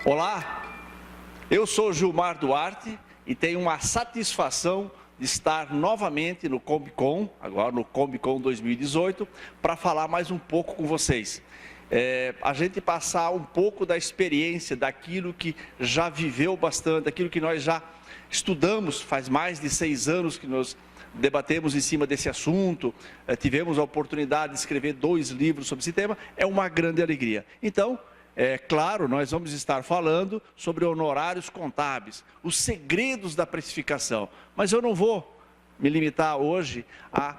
Olá, eu sou Gilmar Duarte e tenho uma satisfação de estar novamente no Combicon, agora no Combicon 2018, para falar mais um pouco com vocês. A gente passar um pouco da experiência, daquilo que já viveu bastante, daquilo que nós já estudamos, faz mais de 6 anos que nós debatemos em cima desse assunto, tivemos a oportunidade de escrever 2 livros sobre esse tema, é uma grande alegria. Então, claro, nós vamos estar falando sobre honorários contábeis, os segredos da precificação, mas eu não vou me limitar hoje a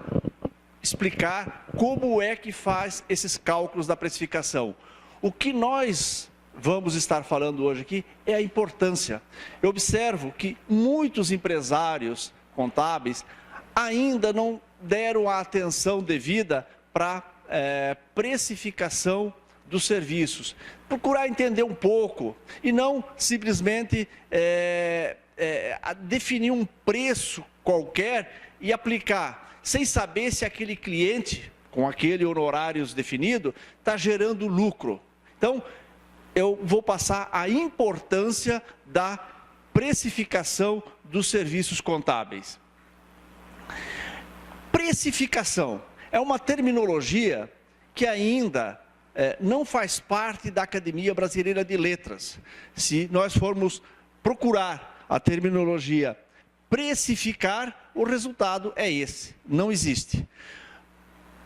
explicar como é que faz esses cálculos da precificação. O que nós vamos estar falando hoje aqui é a importância. Eu observo que muitos empresários contábeis ainda não deram a atenção devida para a precificação dos serviços. Procurar entender um pouco e não simplesmente definir um preço qualquer e aplicar, sem saber se aquele cliente, com aquele honorários definido, está gerando lucro. Então, eu vou passar a importância da precificação dos serviços contábeis. Precificação é uma terminologia que ainda não faz parte da Academia Brasileira de Letras. Se nós formos procurar a terminologia precificar, o resultado é esse, não existe.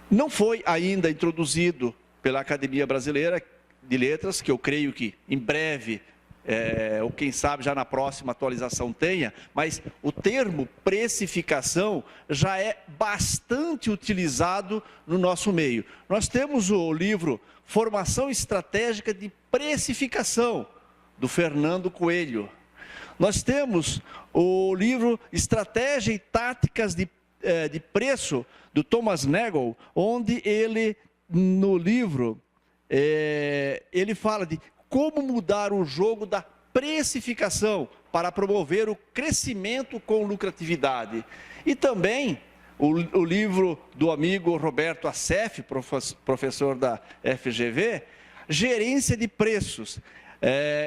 Não foi ainda introduzido pela Academia Brasileira de Letras, que eu creio que em breve, ou quem sabe já na próxima atualização tenha, mas o termo precificação já é bastante utilizado no nosso meio. Nós temos o livro Formação Estratégica de Precificação, do Fernando Coelho. Nós temos o livro Estratégia e Táticas de Preço, do Thomas Nagel, onde ele, no livro, ele fala de como mudar o jogo da precificação para promover o crescimento com lucratividade. E também o livro do amigo Roberto Assef, professor da FGV, Gerência de Preços.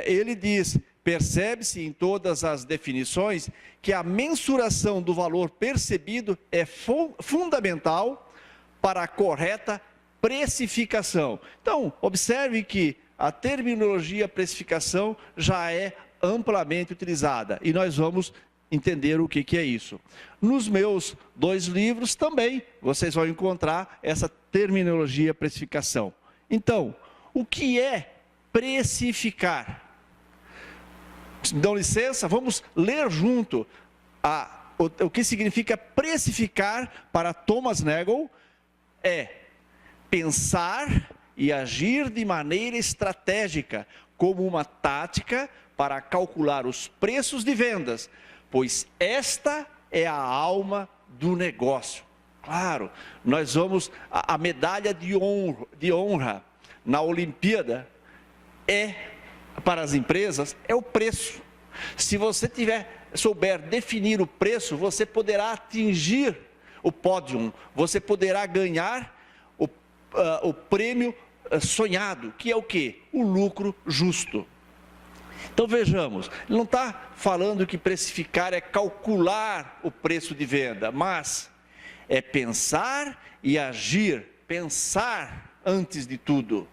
Ele diz: percebe-se em todas as definições que a mensuração do valor percebido é fundamental para a correta precificação. Então, observe que a terminologia precificação já é amplamente utilizada e nós vamos entender o que é isso. Nos meus 2 livros também vocês vão encontrar essa terminologia precificação. Então, o que é precificar? Me dão licença, vamos ler junto o que significa precificar para Thomas Nagel. Pensar e agir de maneira estratégica, como uma tática para calcular os preços de vendas, pois esta é a alma do negócio. Claro, nós vamos, a medalha de honra na Olimpíada para as empresas, é o preço. Se você souber definir o preço, você poderá atingir o pódio, você poderá ganhar o prêmio sonhado, que é o quê? O lucro justo. Então vejamos, ele não está falando que precificar é calcular o preço de venda, mas é pensar e agir, pensar antes de tudo,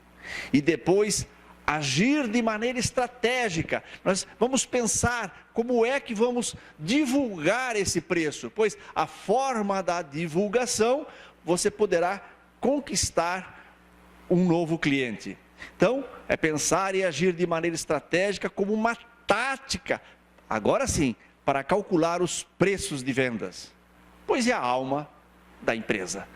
e depois agir de maneira estratégica. Nós vamos pensar como é que vamos divulgar esse preço, pois a forma da divulgação você poderá conquistar um novo cliente. Então, é pensar e agir de maneira estratégica como uma tática, agora sim, para calcular os preços de vendas, pois é a alma da empresa.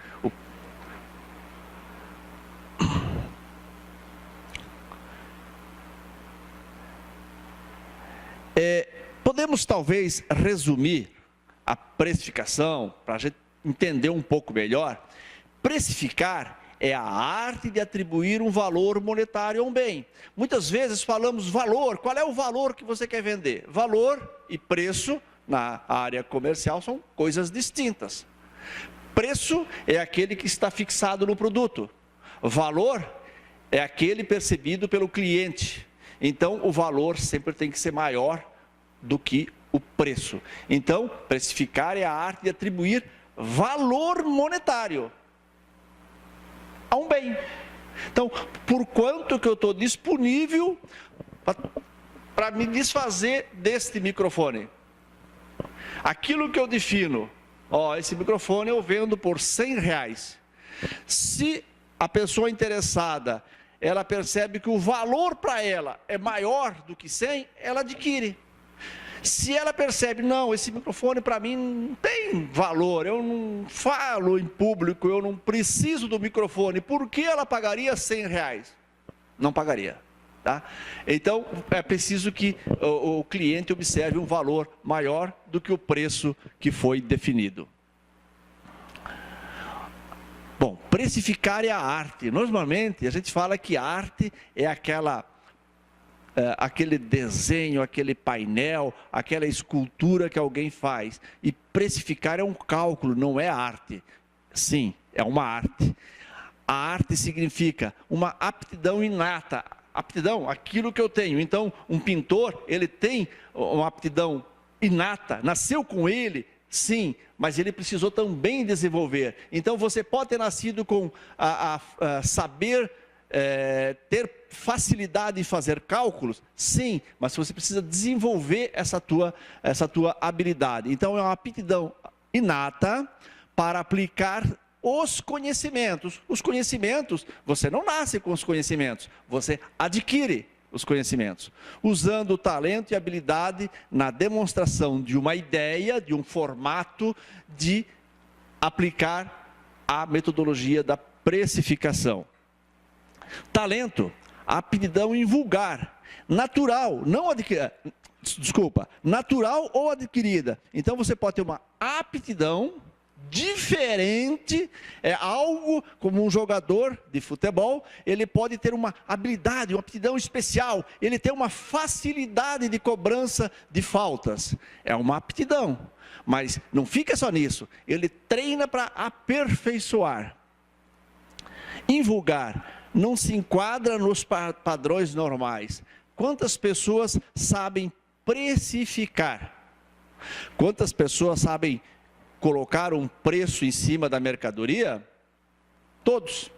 Podemos talvez resumir a precificação, para a gente entender um pouco melhor. Precificar é a arte de atribuir um valor monetário a um bem. Muitas vezes falamos valor, qual é o valor que você quer vender? Valor e preço, na área comercial, são coisas distintas. Preço é aquele que está fixado no produto. Valor é aquele percebido pelo cliente. Então, o valor sempre tem que ser maior do que o preço. Então, precificar é a arte de atribuir valor monetário a um bem. Então, por quanto que eu estou disponível para me desfazer deste microfone? Aquilo que eu defino, esse microfone eu vendo por R$100. Se a pessoa interessada, ela percebe que o valor para ela é maior do que 100, ela adquire. Se ela percebe, não, esse microfone para mim não tem valor, eu não falo em público, eu não preciso do microfone, por que ela pagaria R$100? Não pagaria. Tá? Então, é preciso que o cliente observe um valor maior do que o preço que foi definido. Bom, precificar é a arte. Normalmente, a gente fala que a arte é aquele desenho, aquele painel, aquela escultura que alguém faz. E precificar é um cálculo, não é arte. Sim, é uma arte. A arte significa uma aptidão inata. Aptidão, aquilo que eu tenho. Então, um pintor, ele tem uma aptidão inata, nasceu com ele, sim, mas ele precisou também desenvolver. Então, você pode ter nascido com saber ter facilidade em fazer cálculos, sim, mas você precisa desenvolver essa tua habilidade. Então, é uma aptidão inata para aplicar os conhecimentos. Os conhecimentos, você não nasce com os conhecimentos, você adquire os conhecimentos, usando o talento e habilidade na demonstração de uma ideia, de um formato, de aplicar a metodologia da precificação. Talento, aptidão em vulgar, natural, não adquirida, natural ou adquirida. Então você pode ter uma aptidão diferente, é algo como um jogador de futebol, ele pode ter uma habilidade, uma aptidão especial, ele tem uma facilidade de cobrança de faltas, é uma aptidão, mas não fica só nisso, ele treina para aperfeiçoar. Invulgar, não se enquadra nos padrões normais. Quantas pessoas sabem precificar? Quantas pessoas sabem colocar um preço em cima da mercadoria? Todos.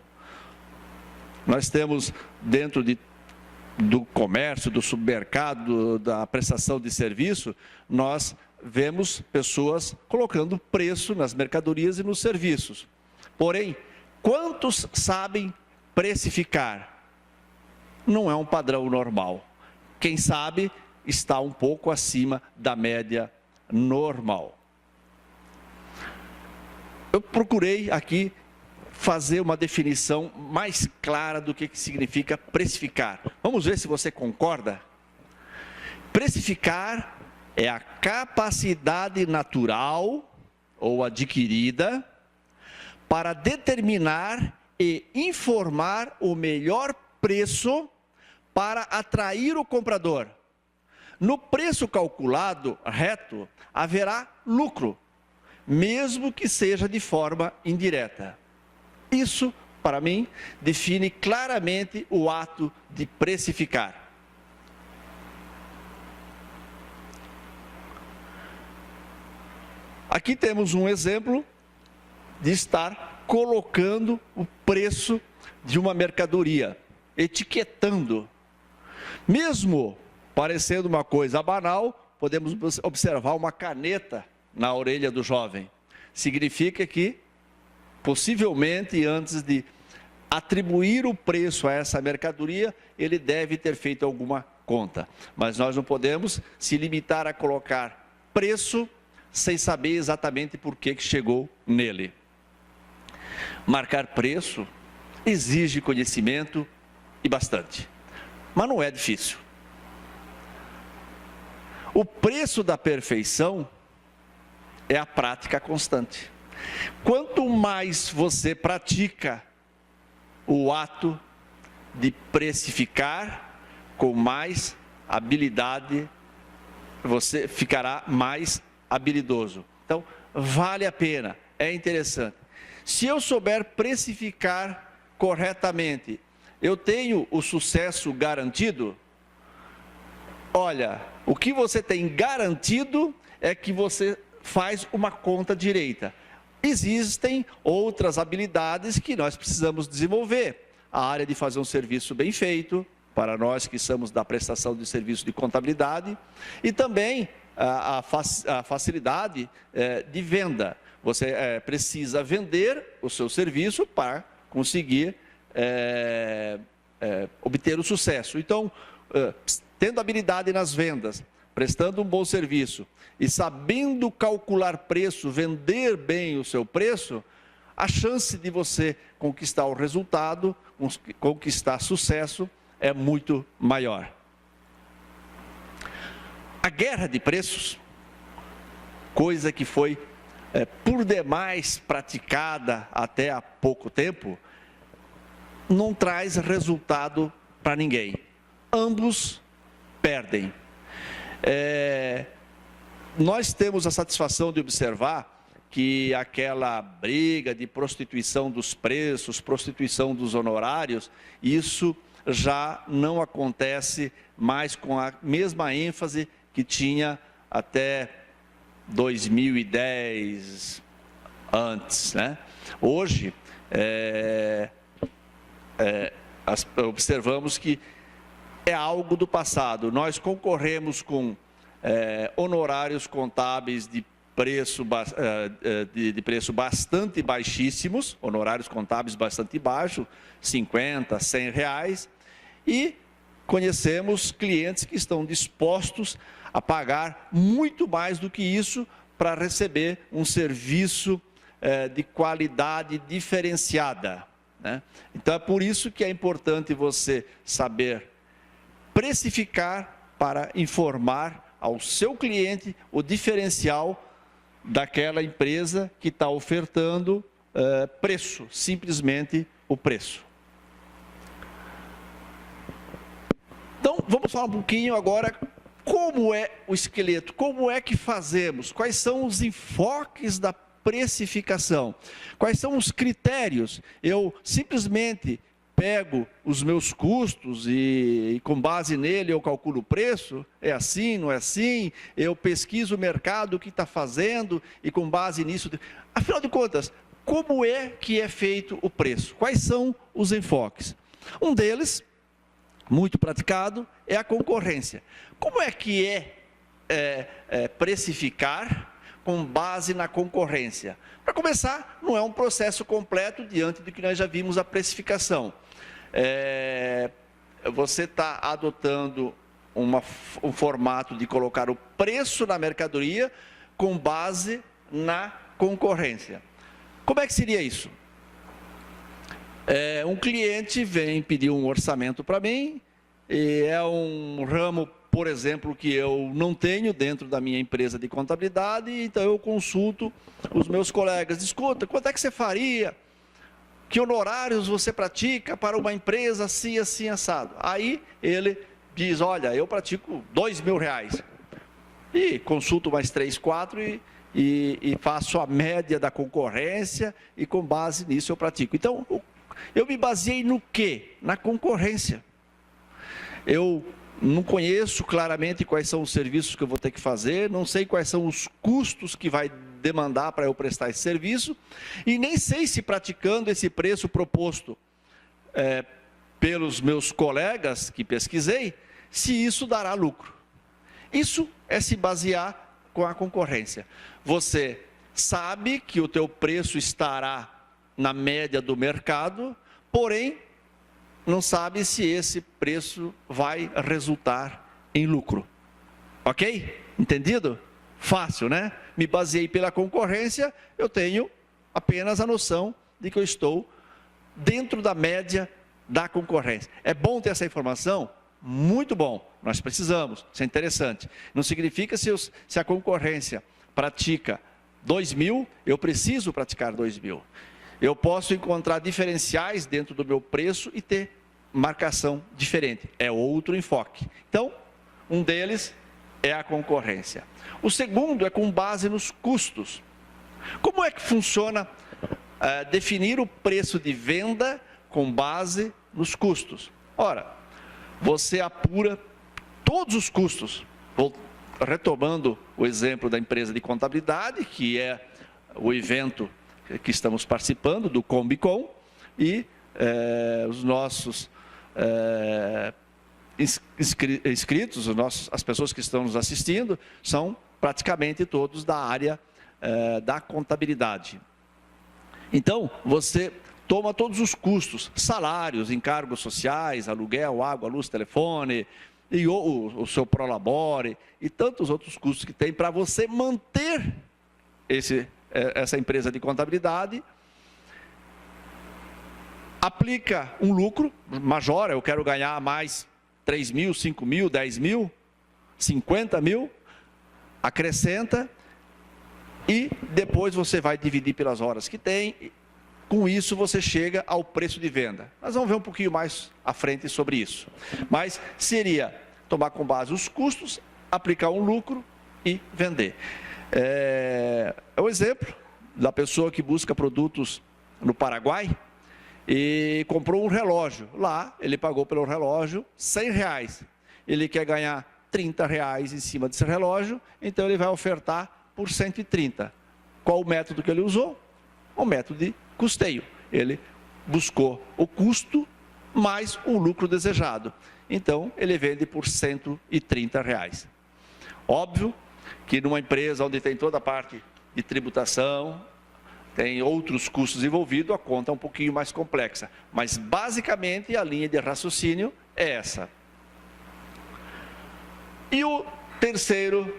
Nós temos dentro do comércio, do supermercado, da prestação de serviço, nós vemos pessoas colocando preço nas mercadorias e nos serviços. Porém, quantos sabem precificar? Não é um padrão normal. Quem sabe está um pouco acima da média normal. Eu procurei aqui fazer uma definição mais clara do que significa precificar. Vamos ver se você concorda? Precificar é a capacidade natural ou adquirida para determinar e informar o melhor preço para atrair o comprador. No preço calculado reto, haverá lucro, mesmo que seja de forma indireta. Isso, para mim, define claramente o ato de precificar. Aqui temos um exemplo de estar colocando o preço de uma mercadoria, etiquetando. Mesmo parecendo uma coisa banal, podemos observar uma caneta na orelha do jovem. Significa que, possivelmente, antes de atribuir o preço a essa mercadoria, ele deve ter feito alguma conta. Mas nós não podemos se limitar a colocar preço sem saber exatamente por que chegou nele. Marcar preço exige conhecimento e bastante, mas não é difícil. O preço da perfeição é a prática constante. Quanto mais você pratica o ato de precificar, com mais habilidade, você ficará mais habilidoso. Então, vale a pena, é interessante. Se eu souber precificar corretamente, eu tenho o sucesso garantido? olha, o que você tem garantido é que você faz uma conta direita. Existem outras habilidades que nós precisamos desenvolver. A área de fazer um serviço bem feito, para nós que somos da prestação de serviço de contabilidade, e também a facilidade de venda. Você precisa vender o seu serviço para conseguir obter o sucesso. Então, tendo habilidade nas vendas, prestando um bom serviço e sabendo calcular preço, vender bem o seu preço, a chance de você conquistar o resultado, conquistar sucesso, é muito maior. A guerra de preços, coisa que foi por demais praticada até há pouco tempo, não traz resultado para ninguém. Ambos perdem. Nós temos a satisfação de observar que aquela briga de prostituição dos preços, prostituição dos honorários, isso já não acontece mais com a mesma ênfase que tinha até 2010, antes, né? Hoje, observamos que é algo do passado. Nós concorremos com honorários contábeis de preço bastante baixíssimos, honorários contábeis bastante baixos, 50, 100 reais, e conhecemos clientes que estão dispostos a pagar muito mais do que isso para receber um serviço de qualidade diferenciada, né? Então é por isso que é importante você saber precificar para informar ao seu cliente o diferencial daquela empresa que está ofertando preço, simplesmente o preço. Então, vamos falar um pouquinho agora como é o esqueleto, como é que fazemos, quais são os enfoques da precificação, quais são os critérios. Eu simplesmente pego os meus custos e com base nele eu calculo o preço, é assim, não é assim, eu pesquiso o mercado, o que está fazendo e com base nisso, afinal de contas, como é que é feito o preço? Quais são os enfoques? Um deles, muito praticado, é a concorrência. Como é que precificar com base na concorrência? Para começar, não é um processo completo diante do que nós já vimos a precificação. Você está adotando um formato de colocar o preço na mercadoria com base na concorrência. Como é que seria isso? Um cliente vem pedir um orçamento para mim, e é um ramo, por exemplo, que eu não tenho dentro da minha empresa de contabilidade, então eu consulto os meus colegas, escuta, quanto é que você faria? Que honorários você pratica para uma empresa assim, assim, assado? Aí ele diz, olha, eu pratico R$2.000. E consulto mais 3, 4 e faço a média da concorrência e com base nisso eu pratico. Então, eu me baseei no quê? Na concorrência. Eu não conheço claramente quais são os serviços que eu vou ter que fazer, não sei quais são os custos que vai demandar para eu prestar esse serviço, e nem sei se praticando esse preço proposto pelos meus colegas que pesquisei, se isso dará lucro. Isso é se basear com a concorrência. Você sabe que o teu preço estará na média do mercado, porém, não sabe se esse preço vai resultar em lucro. Ok? Entendido? Fácil, né? Me baseei pela concorrência, eu tenho apenas a noção de que eu estou dentro da média da concorrência. É bom ter essa informação? Muito bom, nós precisamos, isso é interessante. Não significa se a concorrência pratica 2.000, eu preciso praticar 2.000. Eu posso encontrar diferenciais dentro do meu preço e ter marcação diferente. É outro enfoque. Então, um deles é a concorrência. O segundo é com base nos custos. Como é que funciona definir o preço de venda com base nos custos? Ora, você apura todos os custos. Retomando o exemplo da empresa de contabilidade, que é o evento que estamos participando, do Combicon, e os nossos inscritos, as pessoas que estão nos assistindo, são praticamente todos da área da contabilidade. Então, você toma todos os custos, salários, encargos sociais, aluguel, água, luz, telefone, e o seu prolabore, e tantos outros custos que tem para você manter essa empresa de contabilidade. Aplica um lucro, majora, eu quero ganhar mais 3 mil, 5 mil, 10 mil, 50 mil, acrescenta, e depois você vai dividir pelas horas que tem. Com isso você chega ao preço de venda. Nós vamos ver um pouquinho mais à frente sobre isso. Mas seria tomar com base os custos, aplicar um lucro e vender. É o exemplo da pessoa que busca produtos no Paraguai e comprou um relógio. Lá ele pagou pelo relógio R$100. Ele quer ganhar R$30 em cima desse relógio, então ele vai ofertar por 130. Qual o método que ele usou? O método de custeio. Ele buscou o custo mais o lucro desejado. Então, ele vende por R$130. Óbvio que numa empresa onde tem toda a parte de tributação, tem outros custos envolvidos, a conta é um pouquinho mais complexa. Mas, basicamente, a linha de raciocínio é essa. E o terceiro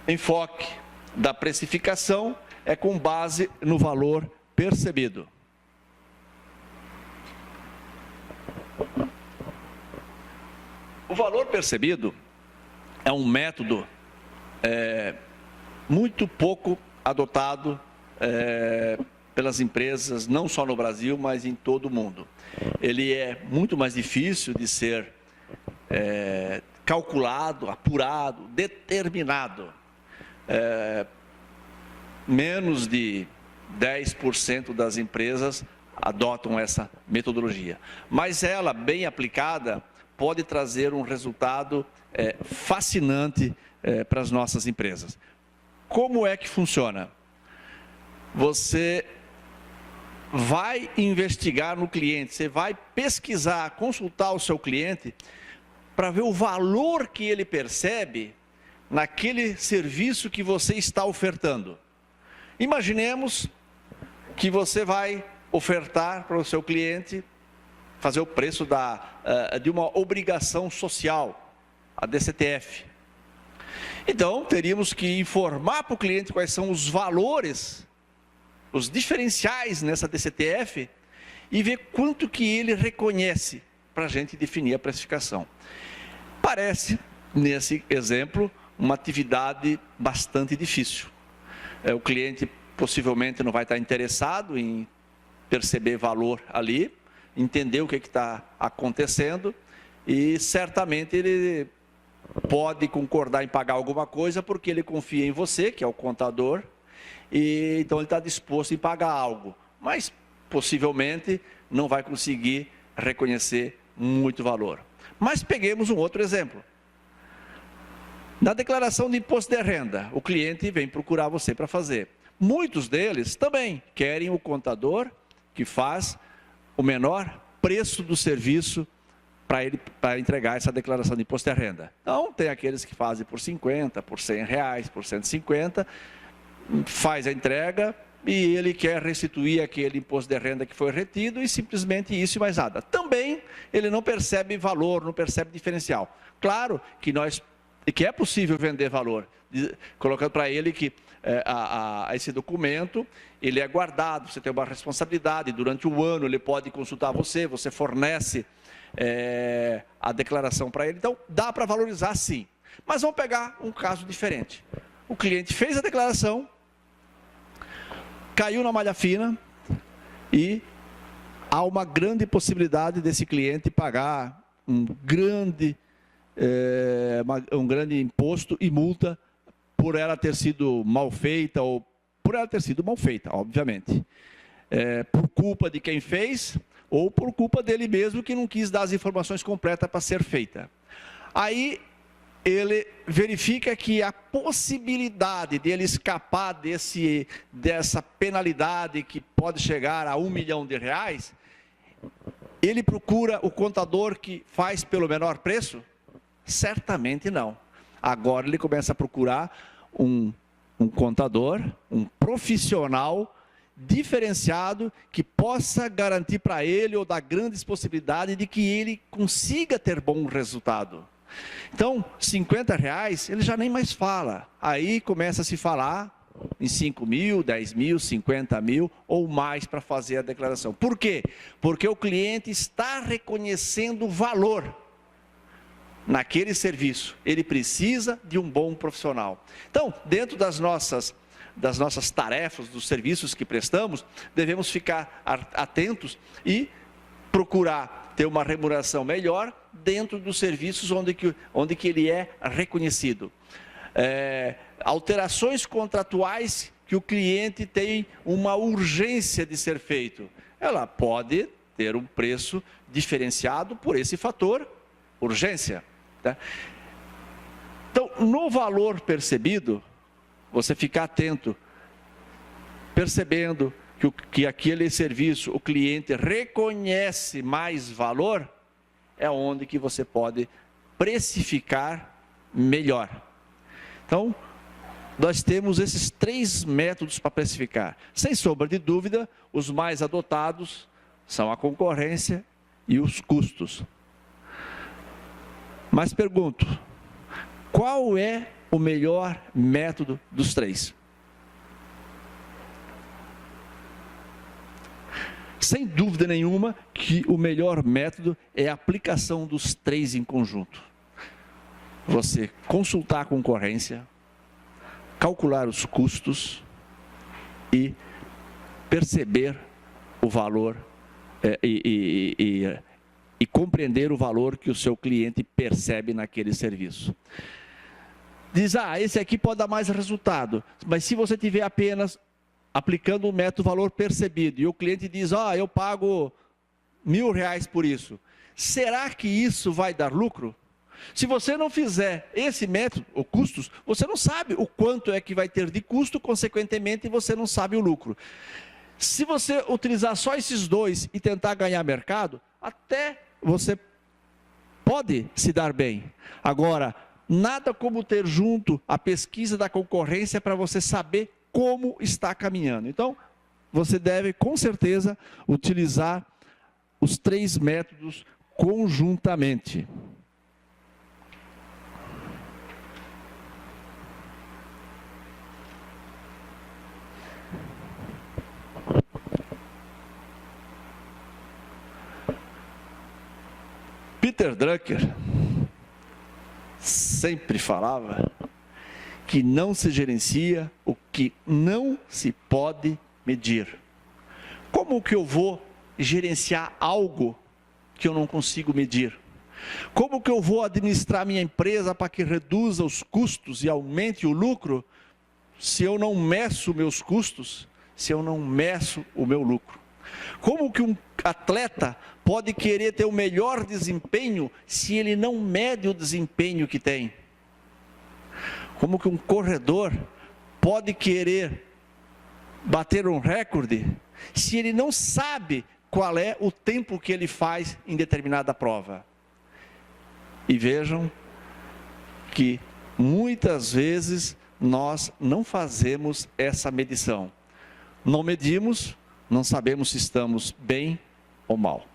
enfoque da precificação é com base no valor percebido. O valor percebido é um método muito pouco adotado pelas empresas, não só no Brasil, mas em todo o mundo. Ele é muito mais difícil de ser calculado, apurado, determinado. Menos de 10% das empresas adotam essa metodologia. Mas ela, bem aplicada, pode trazer um resultado fascinante para as nossas empresas. Como é que funciona? Você vai investigar no cliente, você vai pesquisar, consultar o seu cliente, para ver o valor que ele percebe naquele serviço que você está ofertando. Imaginemos que você vai ofertar para o seu cliente, fazer o preço de uma obrigação social, a DCTF. Então, teríamos que informar para o cliente quais são os valores, os diferenciais nessa DCTF, e ver quanto que ele reconhece, para a gente definir a precificação. Parece, nesse exemplo, uma atividade bastante difícil. O cliente possivelmente não vai estar interessado em perceber valor ali, entender o que está acontecendo, e certamente ele pode concordar em pagar alguma coisa porque ele confia em você, que é o contador, e então ele está disposto em pagar algo, mas possivelmente não vai conseguir reconhecer muito valor. Mas peguemos um outro exemplo. Na declaração de imposto de renda, o cliente vem procurar você para fazer. Muitos deles também querem o contador que faz o menor preço do serviço para entregar essa declaração de imposto de renda. Então, tem aqueles que fazem por 50, por R$100, por 150, faz a entrega e ele quer restituir aquele imposto de renda que foi retido e simplesmente isso e mais nada. Também ele não percebe valor, não percebe diferencial. Claro que é possível vender valor, colocando para ele que esse documento, ele é guardado, você tem uma responsabilidade, durante o ano ele pode consultar você fornece a declaração para ele, então dá para valorizar sim. Mas vamos pegar um caso diferente. O cliente fez a declaração, caiu na malha fina e há uma grande possibilidade desse cliente pagar um grande imposto e multa por ela ter sido mal feita, ou por ela ter sido mal feita, obviamente. Por culpa de quem fez, ou por culpa dele mesmo que não quis dar as informações completas para ser feita. Aí ele verifica que a possibilidade de ele escapar dessa penalidade que pode chegar a R$1 milhão, ele procura o contador que faz pelo menor preço? Certamente não. Agora ele começa a procurar um contador, um profissional diferenciado que possa garantir para ele ou dar grandes possibilidades de que ele consiga ter bom resultado. Então, R$50 ele já nem mais fala. Aí começa a se falar em 5 mil, 10 mil, 50 mil ou mais para fazer a declaração. Por quê? Porque o cliente está reconhecendo valor naquele serviço. Ele precisa de um bom profissional. Então, dentro das nossas tarefas, dos serviços que prestamos, devemos ficar atentos e procurar ter uma remuneração melhor dentro dos serviços onde que ele é reconhecido. Alterações contratuais que o cliente tem uma urgência de ser feito. Ela pode ter um preço diferenciado por esse fator, urgência. Tá? Então, no valor percebido, você ficar atento, percebendo que aquele serviço, o cliente reconhece mais valor, é onde que você pode precificar melhor. Então, nós temos esses 3 métodos para precificar. Sem sombra de dúvida, os mais adotados são a concorrência e os custos. Mas pergunto, qual é o melhor método dos 3? Sem dúvida nenhuma que o melhor método é a aplicação dos 3 em conjunto. Você consultar a concorrência, calcular os custos e perceber o valor e compreender o valor que o seu cliente percebe naquele serviço. Diz, esse aqui pode dar mais resultado, mas se você tiver apenas aplicando o método valor percebido, e o cliente diz, eu pago R$1.000 por isso, será que isso vai dar lucro? Se você não fizer esse método, o custos, você não sabe o quanto é que vai ter de custo, consequentemente você não sabe o lucro. Se você utilizar só esses 2 e tentar ganhar mercado, até você pode se dar bem. Agora, nada como ter junto a pesquisa da concorrência para você saber como está caminhando. Então, você deve, com certeza, utilizar os 3 métodos conjuntamente. Peter Drucker sempre falava que não se gerencia o que não se pode medir. Como que eu vou gerenciar algo que eu não consigo medir? Como que eu vou administrar minha empresa para que reduza os custos e aumente o lucro, se eu não meço meus custos, se eu não meço o meu lucro? Como que um atleta pode querer ter o melhor desempenho se ele não mede o desempenho que tem? Como que um corredor pode querer bater um recorde se ele não sabe qual é o tempo que ele faz em determinada prova? E vejam que muitas vezes nós não fazemos essa medição. Não medimos, não sabemos se estamos bem ou mal.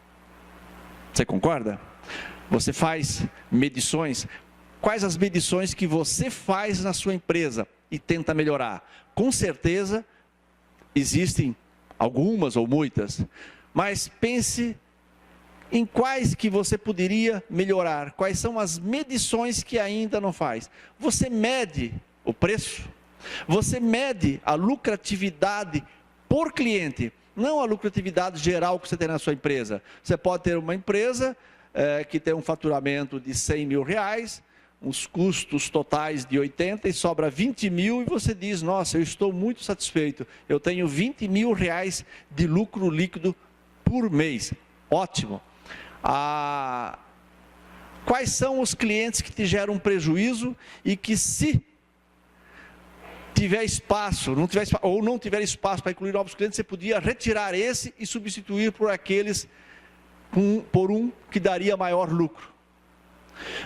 Você concorda? Você faz medições. Quais as medições que você faz na sua empresa e tenta melhorar? Com certeza, existem algumas ou muitas, mas pense em quais que você poderia melhorar. Quais são as medições que ainda não faz? Você mede o preço? Você mede a lucratividade por cliente? Não a lucratividade geral que você tem na sua empresa. Você pode ter uma empresa que tem um faturamento de R$100 mil, uns custos totais de 80 e sobra 20 mil e você diz, nossa, eu estou muito satisfeito, eu tenho R$20 mil de lucro líquido por mês. Ótimo. quais são os clientes que te geram prejuízo e que, se tiver espaço, ou não tiver espaço para incluir novos clientes, você podia retirar esse e substituir por aqueles por um que daria maior lucro.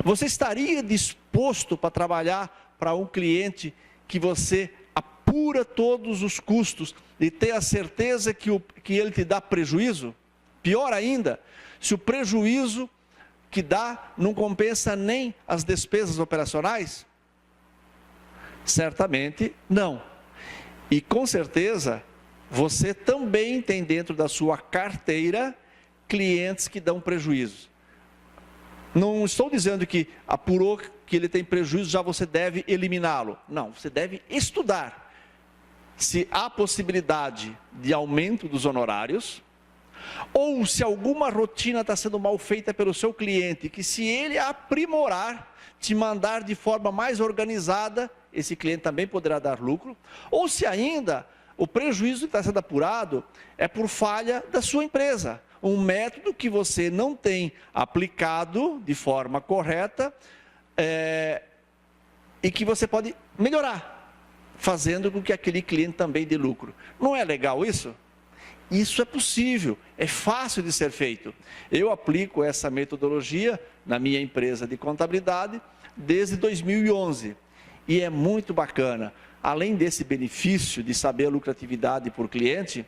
Você estaria disposto para trabalhar para um cliente que você apura todos os custos e ter a certeza que ele te dá prejuízo? Pior ainda, se o prejuízo que dá não compensa nem as despesas operacionais? Certamente não. E com certeza, você também tem dentro da sua carteira clientes que dão prejuízo. Não estou dizendo que apurou que ele tem prejuízo, já você deve eliminá-lo. Não, você deve estudar se há possibilidade de aumento dos honorários, ou se alguma rotina está sendo mal feita pelo seu cliente, que se ele aprimorar, te mandar de forma mais organizada, esse cliente também poderá dar lucro, ou se ainda o prejuízo que está sendo apurado é por falha da sua empresa, um método que você não tem aplicado de forma correta, e que você pode melhorar, fazendo com que aquele cliente também dê lucro. Não é legal isso? Isso é possível, é fácil de ser feito. Eu aplico essa metodologia na minha empresa de contabilidade desde 2011 e é muito bacana. Além desse benefício de saber a lucratividade por cliente,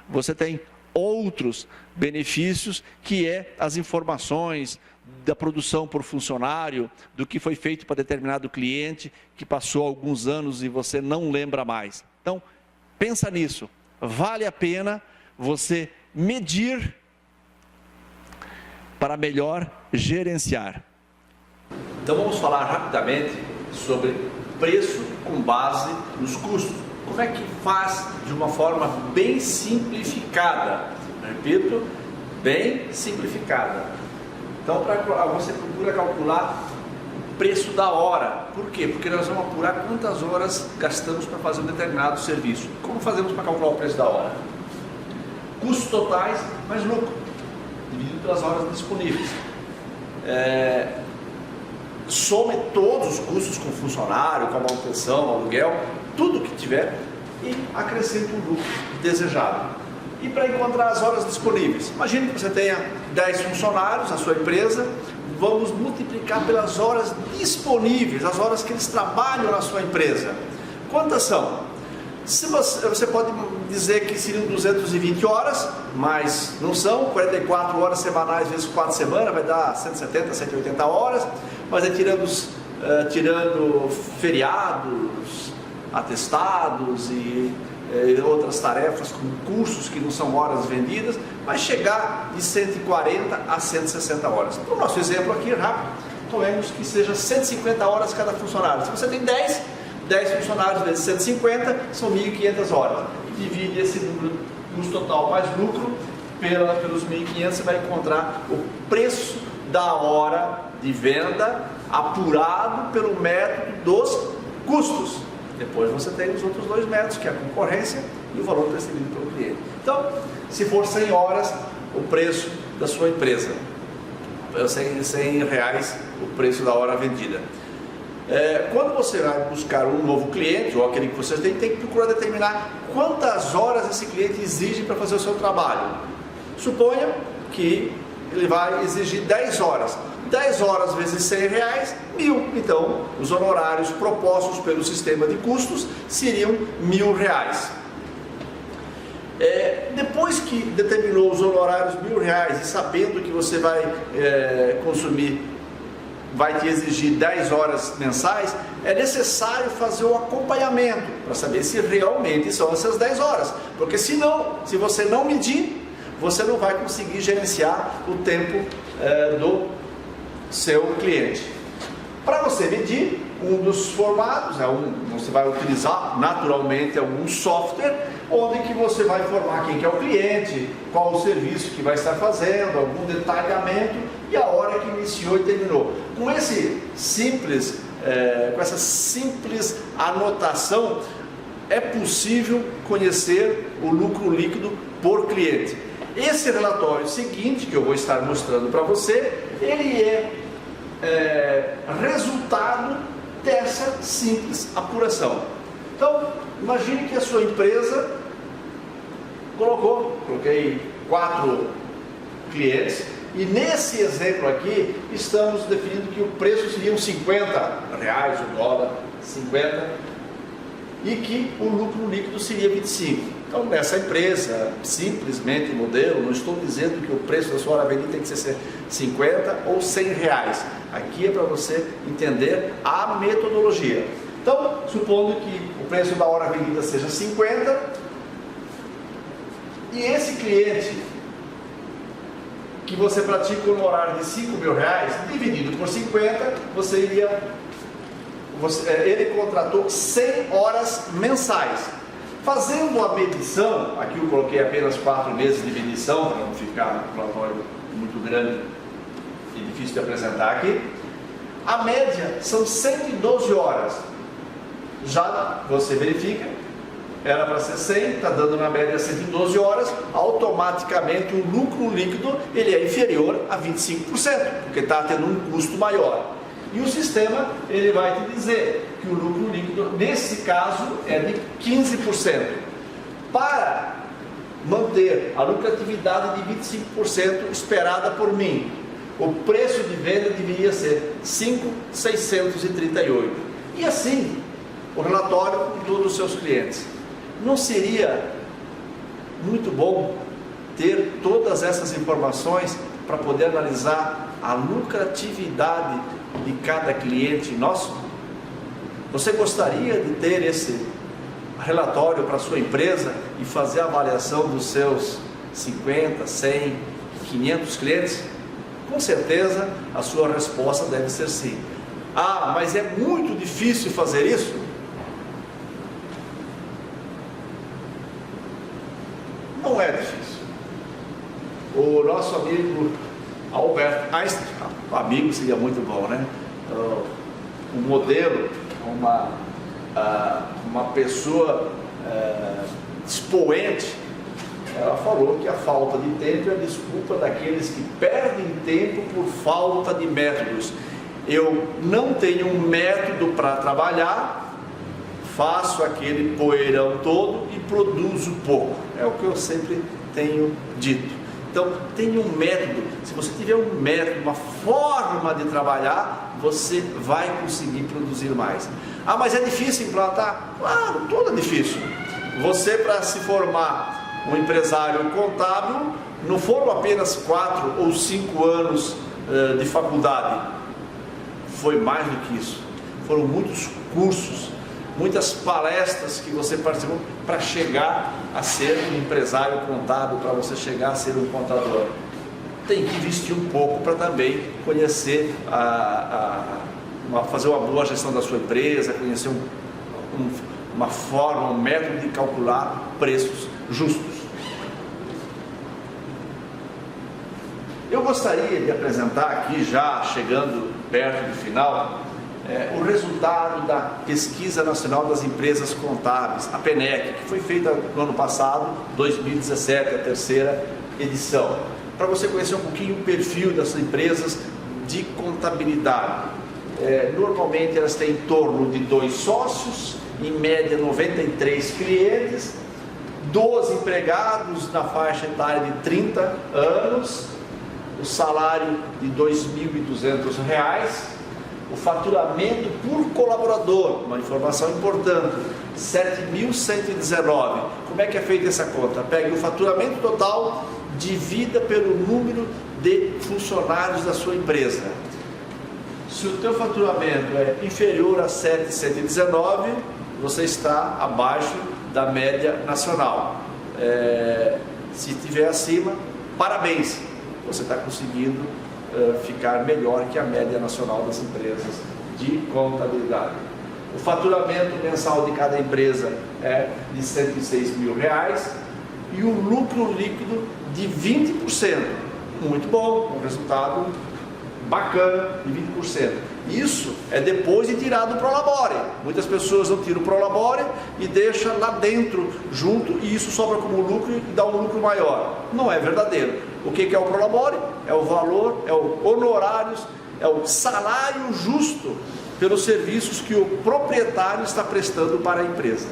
você tem outros benefícios, que é as informações da produção por funcionário, do que foi feito para determinado cliente, que passou alguns anos e você não lembra mais. Então, pensa nisso, vale a pena você medir para melhor gerenciar. Então vamos falar rapidamente sobre preço com base nos custos. Como é que faz de uma forma bem simplificada? Repito, bem simplificada. Então você procura calcular o preço da hora. Por quê? Porque nós vamos apurar quantas horas gastamos para fazer um determinado serviço. Como fazemos para calcular o preço da hora? Custos totais mais lucro, dividido pelas horas disponíveis. Some todos os custos com funcionário, com a manutenção, aluguel, tudo que tiver, e acrescenta o lucro desejado. E para encontrar as horas disponíveis, imagine que você tenha 10 funcionários na sua empresa, vamos multiplicar pelas horas disponíveis, as horas que eles trabalham na sua empresa. Quantas são? Se você pode dizer que seriam 220 horas, mas não são, 44 horas semanais vezes 4 semanas, vai dar 170, 180 horas, mas é tirando feriados, atestados e outras tarefas, como cursos que não são horas vendidas, vai chegar de 140 a 160 horas. Para o nosso exemplo aqui, rápido, tomemos que seja 150 horas cada funcionário. Se você tem 10 funcionários vezes 150, são 1.500 horas. Divide esse número, custo total mais lucro, pelos 1.500, você vai encontrar o preço da hora de venda apurado pelo método dos custos. Depois você tem os outros dois métodos, que é a concorrência e o valor recebido pelo cliente. Então, se for 100 horas, o preço da sua empresa, R$100 o preço da hora vendida. Quando você vai buscar um novo cliente, ou aquele que você tem que procurar determinar quantas horas esse cliente exige para fazer o seu trabalho. Suponha que ele vai exigir 10 horas. 10 horas vezes R$100, 1.000. Então, os honorários propostos pelo sistema de custos seriam R$1.000. Depois que determinou os honorários R$1.000 e sabendo que você vai vai te exigir 10 horas mensais, é necessário fazer o acompanhamento para saber se realmente são essas 10 horas. Porque se você não medir, você não vai conseguir gerenciar o tempo do seu cliente. Para você medir, um dos formatos, você vai utilizar naturalmente algum software, onde que você vai informar quem que é o cliente, qual o serviço que vai estar fazendo, algum detalhamento e a hora que iniciou e terminou. Com essa simples anotação, é possível conhecer o lucro líquido por cliente. Esse relatório seguinte, que eu vou estar mostrando para você, ele é resultado dessa simples apuração. Então, imagine que a sua empresa coloquei 4 clientes, e nesse exemplo aqui estamos definindo que o preço seria R$50 o dólar, 50, e que o lucro líquido seria 25. Então, nessa empresa, simplesmente modelo, não estou dizendo que o preço da sua hora vendida tem que ser 50 ou 100 reais. Aqui é para você entender a metodologia. Então, supondo que o preço da hora vendida seja 50, e esse cliente que você pratica um honorário de R$5.000, dividido por 50, ele contratou 100 horas mensais. Fazendo a medição, aqui eu coloquei apenas 4 meses de medição, para não ficar um relatório muito grande e difícil de apresentar aqui, a média são 112 horas. Já você verifica, era para ser 100, está dando na média 112 horas, automaticamente o lucro líquido ele é inferior a 25%, porque está tendo um custo maior. E o sistema ele vai te dizer que o lucro líquido, nesse caso, é de 15%. Para manter a lucratividade de 25% esperada por mim, o preço de venda deveria ser 5.638. E assim, o relatório de todos os seus clientes. Não seria muito bom ter todas essas informações para poder analisar a lucratividade de cada cliente nosso? Você gostaria de ter esse relatório para a sua empresa e fazer a avaliação dos seus 50, 100, 500 clientes? Com certeza a sua resposta deve ser sim. Ah, mas é muito difícil fazer isso? Não é difícil. O nosso amigo Albert Einstein, amigo seria muito bom, né? Um modelo, uma pessoa expoente, ela falou que a falta de tempo é a desculpa daqueles que perdem tempo por falta de métodos. Eu não tenho um método para trabalhar, faço aquele poeirão todo e produzo pouco. É o que eu sempre tenho dito. Então, tenha um método. Se você tiver um método, uma forma de trabalhar, você vai conseguir produzir mais. Ah, mas é difícil implantar? Claro, tudo é difícil. Você, para se formar um empresário contábil, não foram apenas 4 ou 5 anos de faculdade. Foi mais do que isso. Foram muitos cursos, muitas palestras que você participou para chegar a ser um empresário contábil, para você chegar a ser um contador. Tem que investir um pouco para também conhecer, fazer uma boa gestão da sua empresa, conhecer uma forma, um método de calcular preços justos. Eu gostaria de apresentar aqui, já chegando perto do final, o resultado da Pesquisa Nacional das Empresas Contábeis, a PNEC, que foi feita no ano passado, 2017, a 3ª edição, para você conhecer um pouquinho o perfil dessas empresas de contabilidade. Normalmente elas têm em torno de 2 sócios, em média 93 clientes, 12 empregados na faixa etária de 30 anos, o salário de R$ 2.200, o faturamento por colaborador, uma informação importante, 7.119. Como é que é feita essa conta? Pegue o faturamento total, divida pelo número de funcionários da sua empresa. Se o teu faturamento é inferior a 7.119, você está abaixo da média nacional. Se estiver acima, parabéns, você está conseguindo ficar melhor que a média nacional das empresas de contabilidade. O faturamento mensal de cada empresa é de R$ 106 mil e o lucro líquido de 20%. Muito bom, um resultado bacana de 20%. Isso é depois de tirar do Prolabore. Muitas pessoas não tiram o Prolabore e deixam lá dentro junto, e isso sobra como lucro e dá um lucro maior. Não é verdadeiro. O que é o Prolabore? É o valor, é o honorários é o salário justo pelos serviços que o proprietário está prestando para a empresa.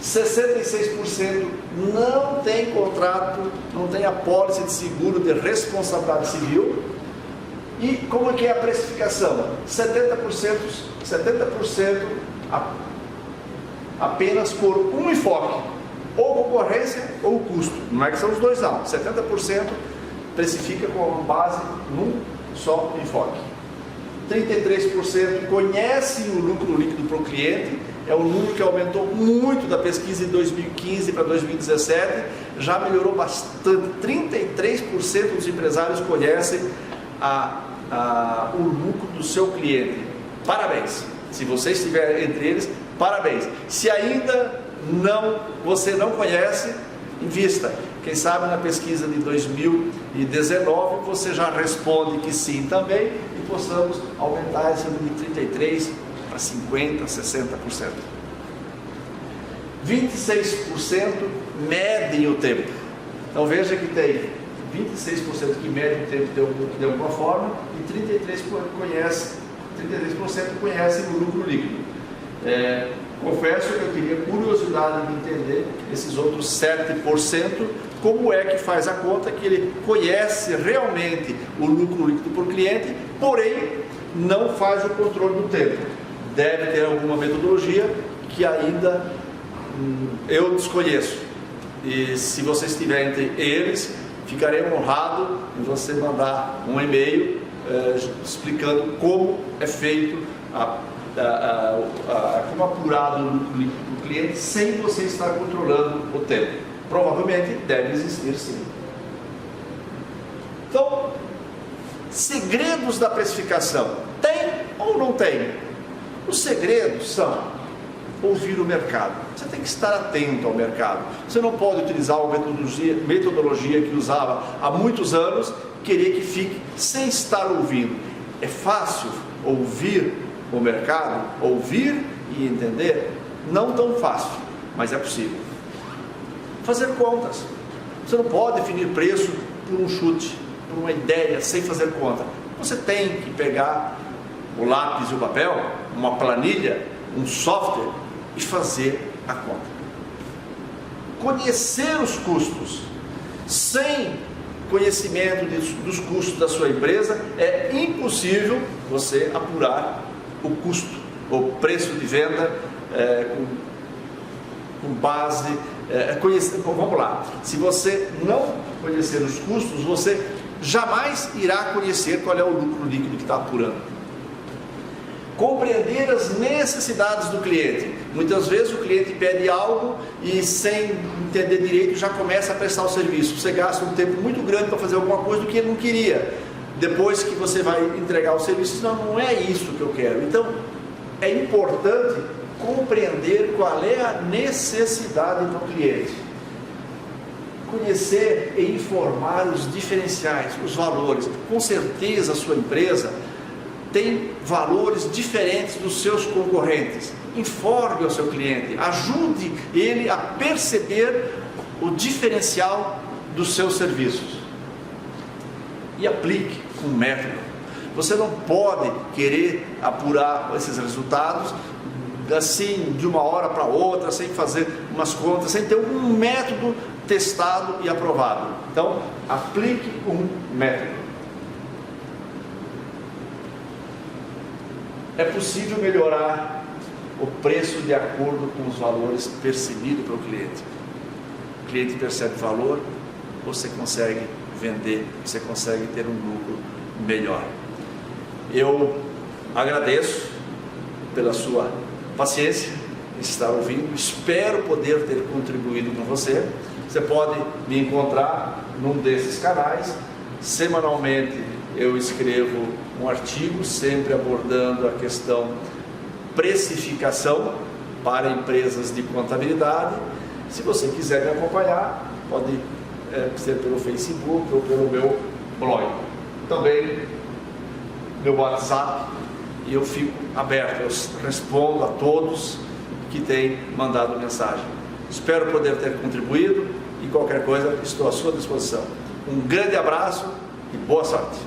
66% não tem contrato, não tem apólice de seguro de responsabilidade civil. E como é que é a precificação? 70% apenas por um enfoque, ou concorrência ou custo. Não é que são os dois não, 70% precifica com base num só enfoque. 33% conhecem o lucro líquido para o cliente, é um número que aumentou muito da pesquisa de 2015 para 2017, já melhorou bastante. 33% dos empresários conhecem o lucro do seu cliente. Parabéns! Se você estiver entre eles, parabéns! Se ainda você não conhece, invista. Quem sabe na pesquisa de 2019 você já responde que sim também e possamos aumentar esse número de 33% para 50%, 60%. 26% medem o tempo. Então veja que tem 26% que medem o tempo de alguma forma e 33% conhecem o lucro líquido. Confesso que eu teria curiosidade de entender esses outros 7%, como é que faz a conta que ele conhece realmente o lucro líquido por cliente, porém não faz o controle do tempo. Deve ter alguma metodologia que ainda eu desconheço. E se você estiver entre eles, ficarei honrado em você mandar um e-mail explicando como é feito como apurado o lucro líquido do cliente sem você estar controlando o tempo. Provavelmente deve existir sim. Então, segredos da precificação, tem ou não tem? Os segredos são ouvir o mercado. Você tem que estar atento ao mercado. Você não pode utilizar uma metodologia que usava há muitos anos, querer que fique sem estar ouvindo. É fácil ouvir o mercado, ouvir e entender? Não tão fácil, mas é possível. Fazer contas. Você não pode definir preço por um chute, por uma ideia, sem fazer conta. Você tem que pegar o lápis e o papel, uma planilha, um software e fazer a conta. Conhecer os custos. Sem conhecimento dos custos da sua empresa, é impossível você apurar o custo, o preço de venda com base... vamos lá, se você não conhecer os custos, você jamais irá conhecer qual é o lucro líquido que está apurando. Compreender as necessidades do cliente. Muitas vezes o cliente pede algo e sem entender direito já começa a prestar o serviço. Você gasta um tempo muito grande para fazer alguma coisa do que ele não queria. Depois que você vai entregar o serviço, não é isso que eu quero. Então, é importante compreender qual é a necessidade do cliente. Conhecer e informar os diferenciais, os valores. Com certeza a sua empresa tem valores diferentes dos seus concorrentes. Informe ao seu cliente, ajude ele a perceber o diferencial dos seus serviços e aplique um método. Você não pode querer apurar esses resultados assim de uma hora para outra, sem fazer umas contas, sem ter um método testado e aprovado. Então, aplique um método. É possível melhorar o preço de acordo com os valores percebidos pelo cliente. O cliente percebe valor, você consegue vender, você consegue ter um lucro melhor. Eu agradeço pela sua paciência em estar ouvindo, espero poder ter contribuído com você. Você pode me encontrar num desses canais. Semanalmente eu escrevo um artigo, sempre abordando a questão precificação para empresas de contabilidade. Se você quiser me acompanhar, pode ser pelo Facebook ou pelo meu blog. Também meu WhatsApp, e eu fico aberto, eu respondo a todos que têm mandado mensagem. Espero poder ter contribuído e qualquer coisa estou à sua disposição. Um grande abraço e boa sorte!